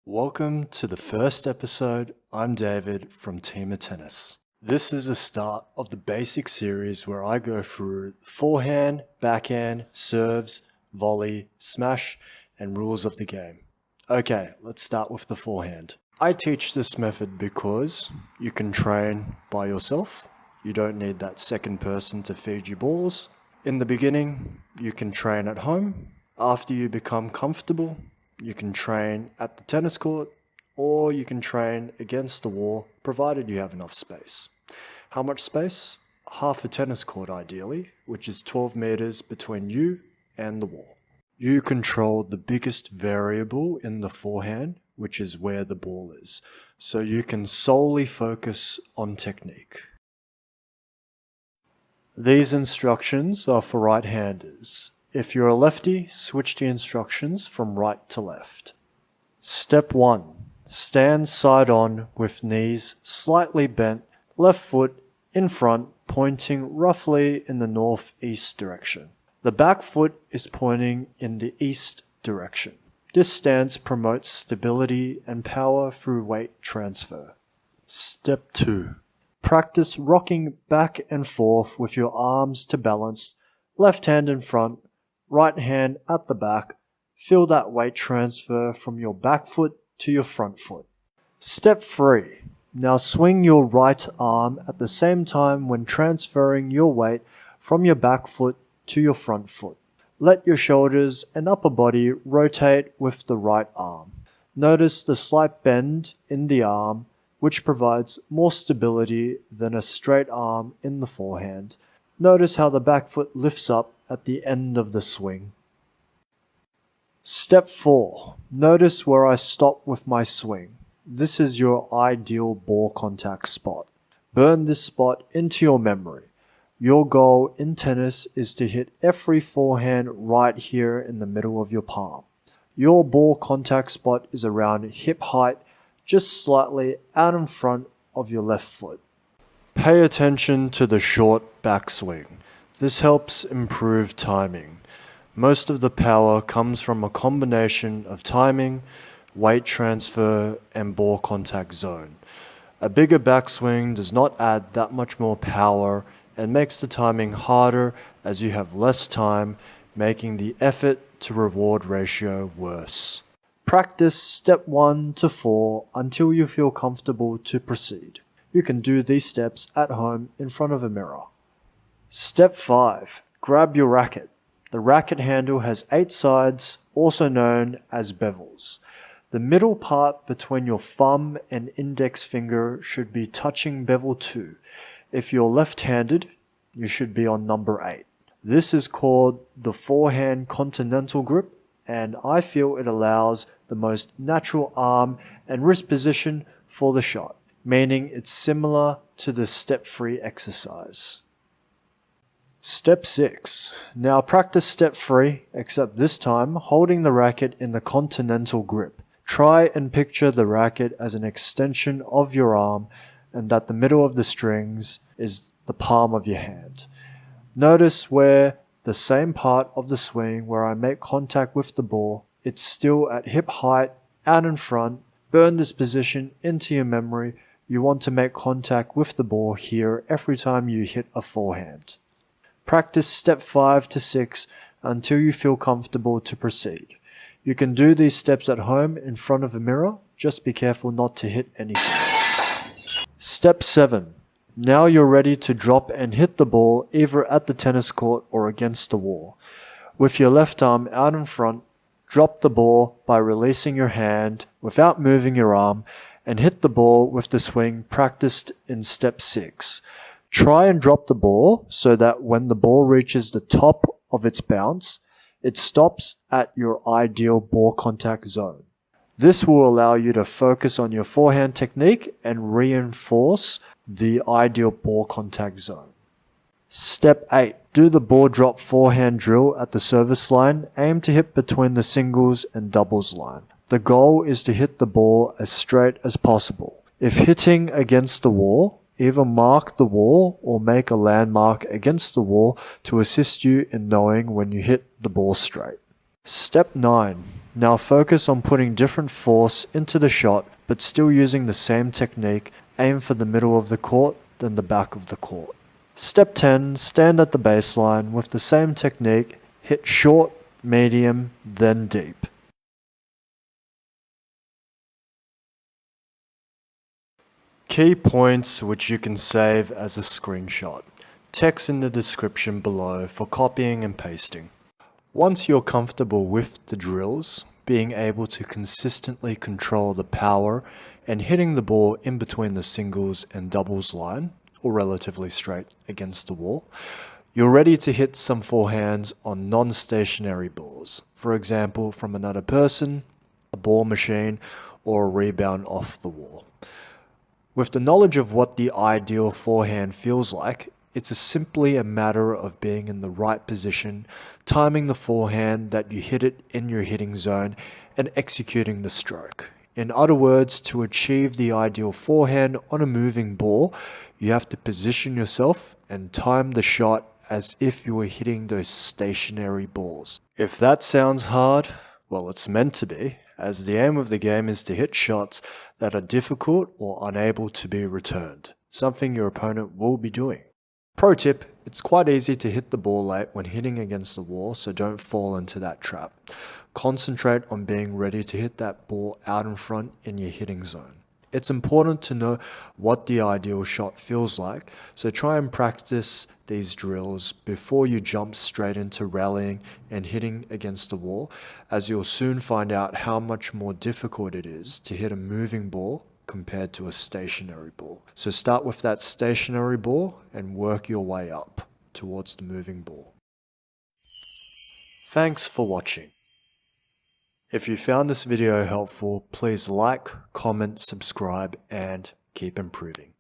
Welcome to the first episode. I'm David from Team of Tennis. This is the start of the basic series where I go through forehand, backhand, serves, volley, smash, and rules of the game. Okay, let's start with the forehand. I teach this method because you can train by yourself. You don't need that second person to feed you balls. In the beginning, you can train at home. After you become comfortable, you can train at the tennis court, or you can train against the wall, provided you have enough space. How much space? Half a tennis court ideally, which is 12 meters between you and the wall. You control the biggest variable in the forehand, which is where the ball is, so you can solely focus on technique. These instructions are for right-handers. If you're a lefty, switch the instructions from right to left. Step 1. Stand side on with knees slightly bent, left foot in front, pointing roughly in the northeast direction. The back foot is pointing in the east direction. This stance promotes stability and power through weight transfer. Step 2. Practice rocking back and forth with your arms to balance, left hand in front, right hand at the back. Feel that weight transfer from your back foot to your front foot. Step 3. Now swing your right arm at the same time when transferring your weight from your back foot to your front foot. Let your shoulders and upper body rotate with the right arm. Notice the slight bend in the arm, which provides more stability than a straight arm in the forehand. Notice how the back foot lifts up at the end of the swing. Step 4. Notice where I stop with my swing. This is your ideal ball contact spot. Burn this spot into your memory. Your goal in tennis is to hit every forehand right here in the middle of your palm. Your ball contact spot is around hip height, just slightly out in front of your left foot. Pay attention to the short backswing. This helps improve timing. Most of the power comes from a combination of timing, weight transfer, and ball contact zone. A bigger backswing does not add that much more power and makes the timing harder as you have less time, making the effort to reward ratio worse. Practice step 1 to 4 until you feel comfortable to proceed. You can do these steps at home in front of a mirror. Step 5. Grab your racket. The racket handle has 8 sides, also known as bevels. The middle part between your thumb and index finger should be touching bevel 2. If you're left-handed, you should be on number 8. This is called the Forehand Continental grip, and I feel it allows the most natural arm and wrist position for the shot, meaning it's similar to the step 3 exercise. Step 6. Now practice step 3, except this time holding the racket in the continental grip. Try and picture the racket as an extension of your arm and that the middle of the strings is the palm of your hand. Notice where the same part of the swing where I make contact with the ball, it's still at hip height, out in front. Burn this position into your memory. You want to make contact with the ball here every time you hit a forehand. Practice step 5 to 6 until you feel comfortable to proceed. You can do these steps at home in front of a mirror. Just be careful not to hit anything. Step 7. Now you're ready to drop and hit the ball either at the tennis court or against the wall. With your left arm out in front, drop the ball by releasing your hand without moving your arm and hit the ball with the swing practiced in step 6. Try and drop the ball so that when the ball reaches the top of its bounce, it stops at your ideal ball contact zone. This will allow you to focus on your forehand technique and reinforce the ideal ball contact zone. Step 8. Do the ball drop forehand drill at the service line. Aim to hit between the singles and doubles line. The goal is to hit the ball as straight as possible. If hitting against the wall, either mark the wall or make a landmark against the wall to assist you in knowing when you hit the ball straight. Step 9. Now focus on putting different force into the shot, but still using the same technique. Aim for the middle of the court, then the back of the court. Step 10. Stand at the baseline with the same technique. Hit short, medium, then deep. Key points which you can save as a screenshot. Text in the description below for copying and pasting. Once you're comfortable with the drills, being able to consistently control the power and hitting the ball in between the singles and doubles line, or relatively straight against the wall, you're ready to hit some forehands on non-stationary balls, for example from another person, a ball machine, or a rebound off the wall. With the knowledge of what the ideal forehand feels like, it's simply a matter of being in the right position, timing the forehand that you hit it in your hitting zone, and executing the stroke. In other words, to achieve the ideal forehand on a moving ball, you have to position yourself and time the shot as if you were hitting those stationary balls. If that sounds hard, well, it's meant to be, as the aim of the game is to hit shots that are difficult or unable to be returned, something your opponent will be doing. Pro tip, it's quite easy to hit the ball late when hitting against the wall, so don't fall into that trap. Concentrate on being ready to hit that ball out in front in your hitting zone. It's important to know what the ideal shot feels like, so try and practice these drills before you jump straight into rallying and hitting against the wall, as you'll soon find out how much more difficult it is to hit a moving ball compared to a stationary ball. So start with that stationary ball and work your way up towards the moving ball. Thanks for watching. If you found this video helpful, please like, comment, subscribe, and keep improving.